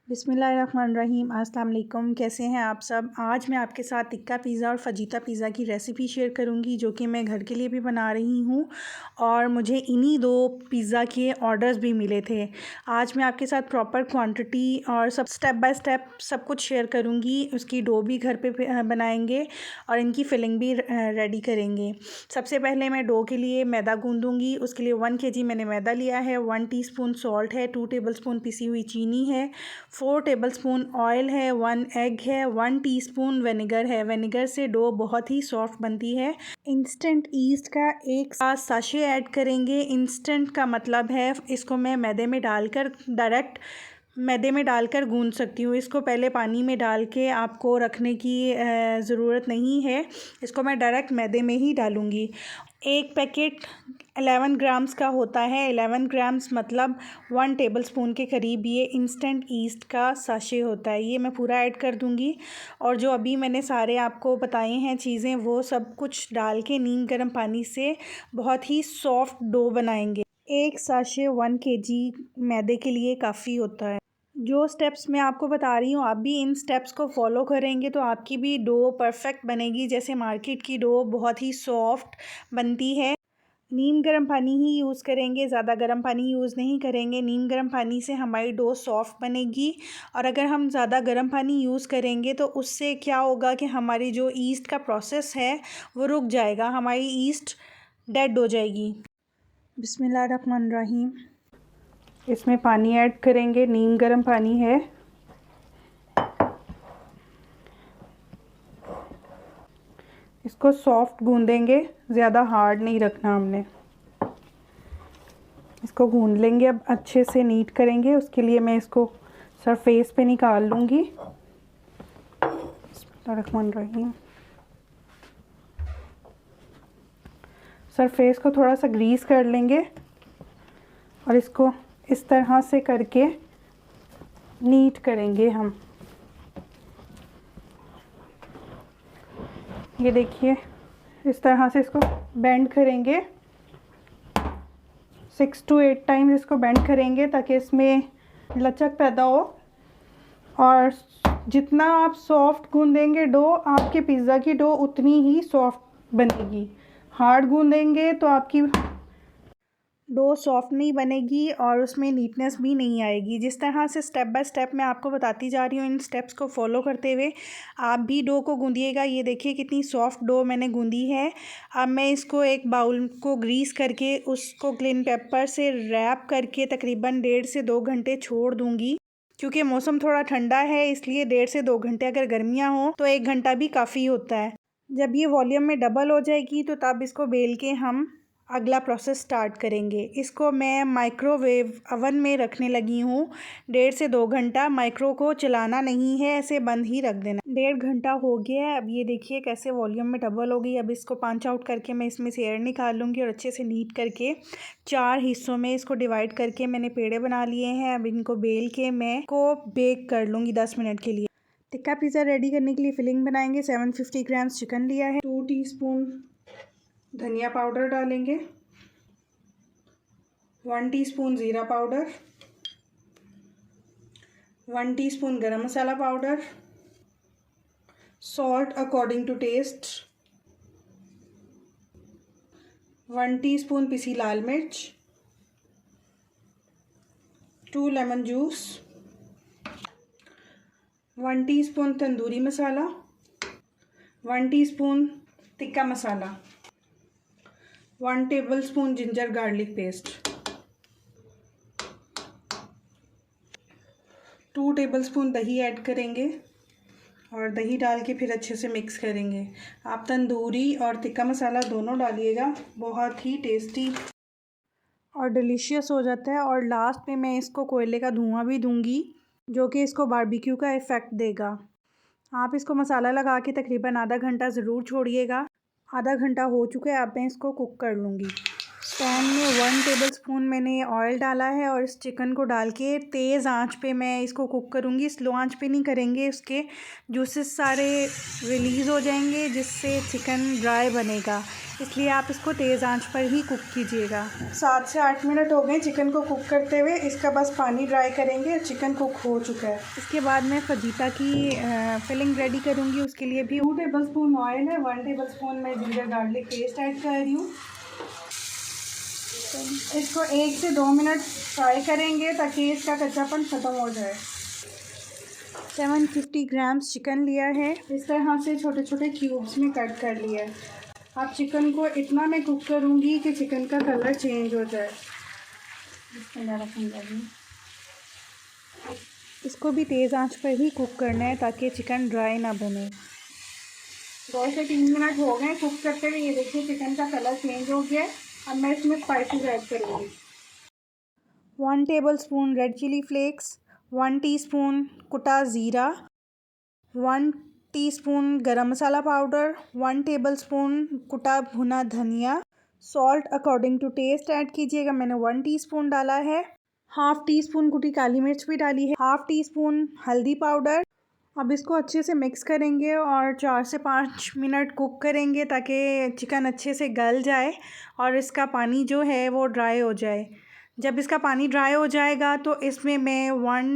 बिस्मिल्लाहिर्रहमानिर्रहीम। अस्सलाम वालेकुम। कैसे हैं आप सब। आज मैं आपके साथ टिक्का पिज़्ज़ा और फजीता पिज़्ज़ा की रेसिपी शेयर करूंगी, जो कि मैं घर के लिए भी बना रही हूं और मुझे इन्हीं दो पिज़्ज़ा के ऑर्डर्स भी मिले थे। आज मैं आपके साथ प्रॉपर क्वांटिटी और सब स्टेप बाय स्टेप सब कुछ शेयर करूंगी। उसकी डो भी घर पे बनाएंगे और इनकी फिलिंग भी रेडी करेंगे। सबसे पहले मैं डो के लिए मैदा गूँधूँगी। उसके लिए 1 kg मैंने मैदा लिया है, 1 टीस्पून सॉल्ट है, 2 टेबलस्पून पिसी हुई चीनी है, 4 टेबलस्पून ऑयल है, 1 एग है, 1 टीस्पून विनेगर है। विनेगर से डो बहुत ही सॉफ्ट बनती है। इंस्टेंट ईस्ट का एक साशे ऐड करेंगे। इंस्टेंट का मतलब है इसको मैं मैदे में डालकर डायरेक्ट मैदे में डालकर गूंद सकती हूँ। इसको पहले पानी में डाल के आपको रखने की ज़रूरत नहीं है। इसको मैं डायरेक्ट मैदे में ही डालूँगी। एक पैकेट 11 ग्राम्स का होता है। 11 ग्राम्स मतलब 1 टेबलस्पून के करीब ये इंस्टेंट ईस्ट का साशे होता है। ये मैं पूरा ऐड कर दूँगी और जो अभी मैंने सारे आपको बताए हैं चीज़ें, वो सब कुछ डाल के नीम गर्म पानी से बहुत ही सॉफ्ट डो बनाएंगे। एक साशे 1 kg मैदे के लिए काफ़ी होता है। जो स्टेप्स मैं आपको बता रही हूँ, आप भी इन स्टेप्स को फॉलो करेंगे तो आपकी भी डो परफेक्ट बनेगी। जैसे मार्केट की डो बहुत ही सॉफ्ट बनती है। नीम गर्म पानी ही यूज़ करेंगे, ज़्यादा गर्म पानी यूज़ नहीं करेंगे। नीम गर्म पानी से हमारी डो सॉफ्ट बनेगी। और अगर हम ज़्यादा गर्म पानी यूज़ करेंगे तो उससे क्या होगा कि हमारी जो ईस्ट का प्रोसेस है वो रुक जाएगा, हमारी ईस्ट डेड हो जाएगी। बिस्मिल्लाहिर्रहमानिर्रहीम। इसमें पानी ऐड करेंगे, नीम गर्म पानी है। इसको सॉफ्ट गूंदेंगे, ज़्यादा हार्ड नहीं रखना हमने। इसको गूंद लेंगे, अब अच्छे से नीट करेंगे। उसके लिए मैं इसको सरफेस पे निकाल लूँगी। बिस्मिल्लाहिर्रहमानिर्रहीम। सरफेस को थोड़ा सा ग्रीस कर लेंगे और इसको इस तरह से करके नीट करेंगे हम। ये देखिए, इस तरह से इसको बेंड करेंगे। 6 to 8 टाइम्स इसको बेंड करेंगे ताकि इसमें लचक पैदा हो। और जितना आप सॉफ्ट गूंदेंगे डो, आपके पिज़्ज़ा की डो उतनी ही सॉफ्ट बनेगी। हार्ड गूंदेंगे तो आपकी डो सॉफ्ट नहीं बनेगी और उसमें नीटनेस भी नहीं आएगी। जिस तरह से स्टेप बाय स्टेप मैं आपको बताती जा रही हूँ, इन स्टेप्स को फॉलो करते हुए आप भी डो को गूंदिएगा। ये देखिए कितनी सॉफ्ट डो मैंने गूंदी है। अब मैं इसको एक बाउल को ग्रीस करके उसको क्लीन पेपर से रैप करके तकरीबन 1.5 से 2 घंटे छोड़ दूँगी। क्योंकि मौसम थोड़ा ठंडा है, इसलिए 1.5 से 2 घंटे, अगर गर्मियाँ हों तो 1 घंटा भी काफ़ी होता है। जब ये वॉल्यूम में डबल हो जाएगी तो तब इसको बेल के हम अगला प्रोसेस स्टार्ट करेंगे। इसको मैं माइक्रोवेव अवन में रखने लगी हूँ 1.5 से 2 घंटा। माइक्रो को चलाना नहीं है, ऐसे बंद ही रख देना। 1.5 घंटा हो गया है। अब ये देखिए कैसे वॉल्यूम में डबल हो गई। अब इसको पंच आउट करके मैं इसमें से एयर निकाल लूँगी और अच्छे से नीट करके 4 हिस्सों में इसको डिवाइड करके मैंने पेड़े बना लिए हैं। अब इनको बेल के मैं को बेक कर लूँगी 10 मिनट के लिए। टिक्का पिज़्ज़ा रेडी करने के लिए फिलिंग बनाएंगे। 750 ग्राम्स चिकन लिया है, 2 टीस्पून धनिया पाउडर डालेंगे, 1 टीस्पून ज़ीरा powder, 1 teaspoon garam masala powder, salt according to taste, 1 teaspoon पिसी लाल मिर्च, 2 lemon juice, 1 teaspoon tandoori masala, 1 teaspoon tikka masala, 1 tablespoon ginger garlic paste, 2 tablespoon दही ऐड करेंगे और दही डाल के फिर अच्छे से मिक्स करेंगे। आप तंदूरी और टिक्का मसाला दोनों डालिएगा, बहुत ही टेस्टी और डिलीशियस हो जाता है। और लास्ट में मैं इसको कोयले का धुआं भी दूंगी, जो कि इसको बारबेक्यू का इफ़ेक्ट देगा। आप इसको मसाला लगा के तकरीबन आधा घंटा ज़रूर छोड़िएगा। आधा घंटा हो चुका है, अब मैं इसको कुक कर लूँगी। पैन में 1 टेबलस्पून मैंने ऑयल डाला है और इस चिकन को डाल के तेज़ आंच पे मैं इसको कुक करूँगी। स्लो आंच पे नहीं करेंगे, उसके जूसेस सारे रिलीज़ हो जाएंगे जिससे चिकन ड्राई बनेगा, इसलिए आप इसको तेज़ आंच पर ही कुक कीजिएगा। 7 से 8 मिनट हो गए चिकन को कुक करते हुए। इसका बस पानी ड्राई करेंगे, चिकन कुक हो चुका है। इसके बाद मैं फजीता की फिलिंग रेडी करूँगी। उसके लिए भी 2 टेबलस्पून ऑयल है, 1 टेबलस्पून मैं जिंजर गार्लिक पेस्ट ऐड कर रही हूँ। इसको 1 से 2 मिनट फ्राई करेंगे ताकि इसका कच्चापन ख़त्म हो जाए। 750 ग्राम्स चिकन लिया है, इस तरह से छोटे छोटे क्यूब्स में कट कर लिया है। अब चिकन को इतना मैं कुक करूँगी कि चिकन का कलर चेंज हो जाए। इसको भी तेज़ आंच पर ही कुक करना है ताकि चिकन ड्राई ना बने। 2 से 3 मिनट हो गए कुक करते हुए। ये देखिए चिकन का कलर चेंज हो गया है। अब मैं इसमें स्पाइसेस ऐड करूँगी। 1 tablespoon red chilli flakes, 1 teaspoon कुटा ज़ीरा, 1 teaspoon garam masala powder, 1 tablespoon कुटा भुना धनिया, salt according to taste add कीजिएगा। मैंने 1 टीस्पून डाला है। हाफ़ टी स्पून कुटी काली मिर्च भी डाली है, हाफ़ टी स्पून हल्दी पाउडर। अब इसको अच्छे से मिक्स करेंगे और 4 से 5 मिनट कुक करेंगे ताकि चिकन अच्छे से गल जाए और इसका पानी जो है वो ड्राई हो जाए। जब इसका पानी ड्राई हो जाएगा तो इसमें मैं 1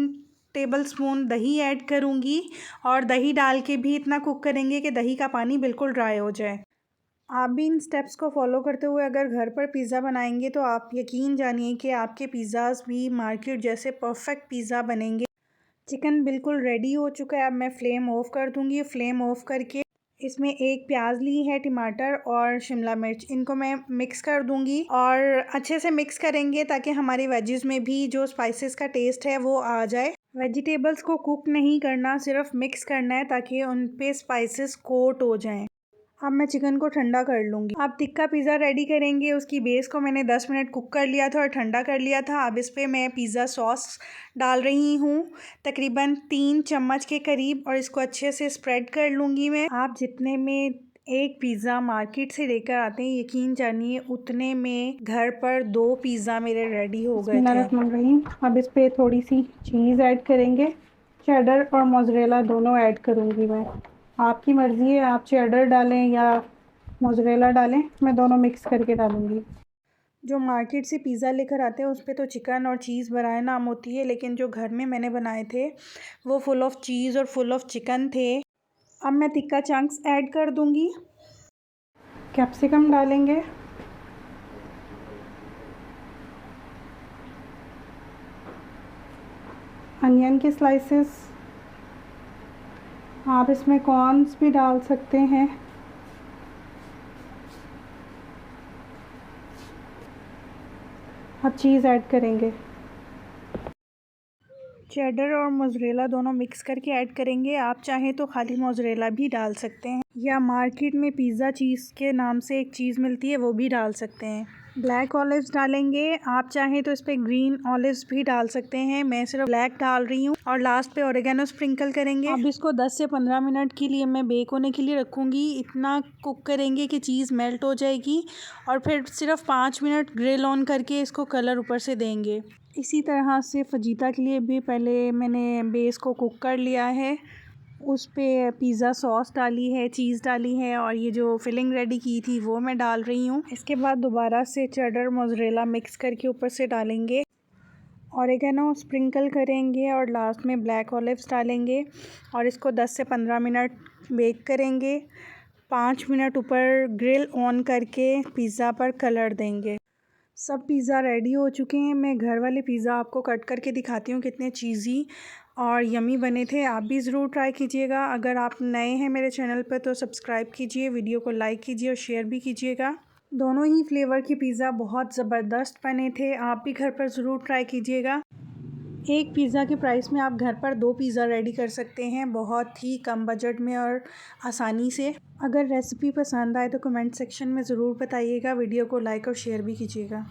टेबलस्पून दही ऐड करूँगी और दही डाल के भी इतना कुक करेंगे कि दही का पानी बिल्कुल ड्राई हो जाए। आप भी इन स्टेप्स को फॉलो करते हुए अगर घर पर पिज़्ज़ा बनाएंगे तो आप यकीन जानिए कि आपके पिज़्ज़ाज़ भी मार्केट जैसे परफेक्ट पिज़्ज़ा बनेंगे। चिकन बिल्कुल रेडी हो चुका है। अब मैं फ्लेम ऑफ़ कर दूँगी। फ्लेम ऑफ़ करके इसमें एक प्याज ली है, टमाटर और शिमला मिर्च, इनको मैं मिक्स कर दूँगी और अच्छे से मिक्स करेंगे ताकि हमारी वेजिज़ में भी जो स्पाइसेस का टेस्ट है वो आ जाए। वेजिटेबल्स को कुक नहीं करना, सिर्फ मिक्स करना है ताकि उन पे स्पाइसेस कोट हो जाएं। अब मैं चिकन को ठंडा कर लूँगी। अब टिक्का पिज़्ज़ा रेडी करेंगे। उसकी बेस को मैंने 10 मिनट कुक कर लिया था और ठंडा कर लिया था। अब इस पे मैं पिज़्ज़ा सॉस डाल रही हूँ, तकरीबन 3 चम्मच के करीब, और इसको अच्छे से स्प्रेड कर लूँगी मैं। आप जितने में एक पिज़्ज़ा मार्केट से लेकर आते हैं, यकीन जानिए उतने में घर पर 2 पिज़्ज़ा मेरे रेडी हो गए थे। अब इस पर थोड़ी सी चीज़ ऐड करेंगे, चेडर और मोज़रेला दोनों ऐड करूँगी मैं। आपकी मर्ज़ी है, आप चेडर डालें या मोज़रेला डालें, मैं दोनों मिक्स करके डालूँगी। जो मार्केट से पिज़्ज़ा लेकर आते हैं उस पे तो चिकन और चीज़ बराए नाम होती है, लेकिन जो घर में मैंने बनाए थे वो फुल ऑफ़ चीज़ और फुल ऑफ़ चिकन थे। अब मैं टिक्का चंक्स ऐड कर दूँगी, कैप्सिकम डालेंगे, अनियन के स्लाइसेस, आप इसमें कॉर्न्स भी डाल सकते हैं। अब चीज़ ऐड करेंगे, चेडर और मोज़रेला दोनों मिक्स करके ऐड करेंगे। आप चाहें तो खाली मोज़रेला भी डाल सकते हैं या मार्केट में पिज़्ज़ा चीज़ के नाम से एक चीज़ मिलती है वो भी डाल सकते हैं। ब्लैक ऑलिव्स डालेंगे, आप चाहें तो इस पर ग्रीन ऑलिव्स भी डाल सकते हैं, मैं सिर्फ ब्लैक डाल रही हूँ। और लास्ट पे ओरिगेनो स्प्रिंकल करेंगे। अब इसको 10 से 15 मिनट के लिए मैं बेक होने के लिए रखूँगी। इतना कुक करेंगे कि चीज़ मेल्ट हो जाएगी और फिर सिर्फ 5 मिनट ग्रिल ऑन करके इसको कलर ऊपर से देंगे। इसी तरह से फजीता के लिए भी पहले मैंने बेस को कुक कर लिया है, उस पे पिज़्ज़ा सॉस डाली है, चीज़ डाली है और ये जो फिलिंग रेडी की थी वो मैं डाल रही हूँ। इसके बाद दोबारा से चेडर मोज़रेला मिक्स करके ऊपर से डालेंगे, ओरिगेनो स्प्रिंकल करेंगे और लास्ट में ब्लैक ऑलिव्स डालेंगे और इसको 10 से 15 मिनट बेक करेंगे। 5 मिनट ऊपर ग्रिल ऑन करके पिज़्ज़ा पर कलर देंगे। सब पिज़्ज़ा रेडी हो चुके हैं। मैं घर वाले पिज़्ज़ा आपको कट करके दिखाती हूँ कितने चीज़ी और यमी बने थे। आप भी ज़रूर ट्राई कीजिएगा। अगर आप नए हैं मेरे चैनल पर तो सब्सक्राइब कीजिए, वीडियो को लाइक कीजिए और शेयर भी कीजिएगा। दोनों ही फ्लेवर की पिज़्ज़ा बहुत ज़बरदस्त बने थे। आप भी घर पर ज़रूर ट्राई कीजिएगा। एक पिज़्ज़ा के प्राइस में आप घर पर 2 पिज़्ज़ा रेडी कर सकते हैं, बहुत ही कम बजट में और आसानी से। अगर रेसिपी पसंद आए तो कमेंट सेक्शन में ज़रूर बताइएगा। वीडियो को लाइक और शेयर भी कीजिएगा।